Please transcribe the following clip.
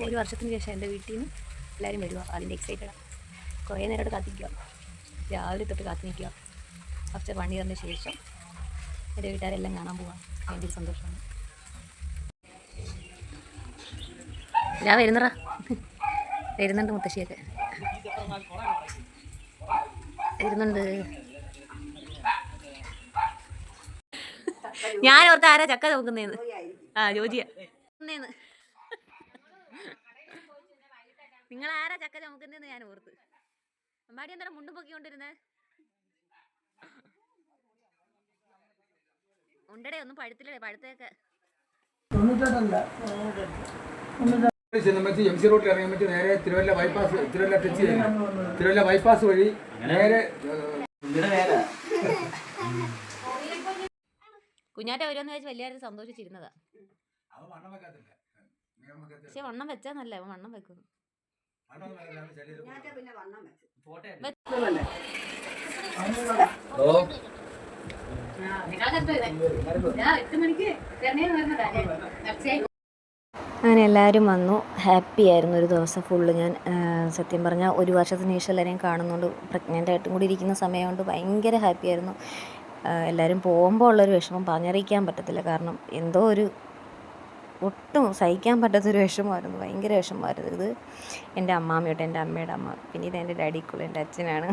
1 വർഷത്തിന് ശേഷം എൻ്റെ വീട്ടിൽ നിന്ന് എല്ലാവരും വരിക. അതിൻ്റെ എക്സൈറ്റഡാണ്. കുറേ നേരമായിട്ട് കാത്തിരിക്കുക, രാവിലെ തൊട്ട് കാത്തു നിൽക്കുക. ആഫ്റ്റർ 1 ഇയറിന് ശേഷം എൻ്റെ വീട്ടുകാരെല്ലാം കാണാൻ പോവാം. അതിൻ്റെ ഒരു സന്തോഷമാണ്. ഞാൻ വരുന്നുണ്ട് മുത്തശ്ശിയൊക്കെ വരുന്നുണ്ട്. ഞാൻ ഓർത്ത് ആരാ ചക്ക നോക്കുന്നേന്ന്. ജോജിയ നിങ്ങൾ ആരാ ചക്ക ചുമക്കുന്നതെന്ന് ഞാൻ ഓർത്ത്. അമ്മാടി എന്താ മുണ്ടും പൊക്കിക്കൊണ്ടിരുന്നേ? ഉണ്ടടേ, ഒന്നും പഴുത്തില്ലേ? പഴുത്തൊക്കെ MC റോഡിൽ ഇറങ്ങാൻ പറ്റി. നേരെ തിരുവല്ല ബൈപ്പാസ്, തിരുവല്ല ടച്ച് ചെയ്യുക. തിരുവല്ല ബൈപ്പാസ് വഴി നേരെ കുഞ്ഞാറ്റ വരുമെന്ന് വെച്ച് വലിയ സന്തോഷിച്ചിരുന്നതാ. പക്ഷെ വണ്ണം വെച്ചാ നല്ല, വണ്ണം വെക്കുന്നു. അങ്ങനെ എല്ലാവരും വന്നു. ഹാപ്പി ആയിരുന്നു ഒരു ദിവസം ഫുള്ള്. ഞാൻ സത്യം പറഞ്ഞാൽ 1 വർഷത്തിന് ശേഷം എല്ലാവരെയും കാണുന്നുണ്ട്. പ്രഗ്നൻ്റ് ആയിട്ടും കൂടി ഇരിക്കുന്ന സമയം കൊണ്ട് ഭയങ്കര ഹാപ്പി ആയിരുന്നു. എല്ലാവരും പോകുമ്പോൾ ഉള്ളൊരു വിഷമം പറഞ്ഞറിയിക്കാൻ പറ്റത്തില്ല. കാരണം എന്തോ ഒരു ഒട്ടും സഹിക്കാൻ പറ്റാത്തൊരു വിഷമമായിരുന്നു, ഭയങ്കര വിഷമമായിരുന്നു. ഇത് എൻ്റെ അമ്മാമ്മയോട്ട്, എൻ്റെ അമ്മയുടെ അമ്മ, പിന്നെ ഇത് എൻ്റെ ഡാഡിക്കുള്ള എൻ്റെ അച്ഛനാണ്.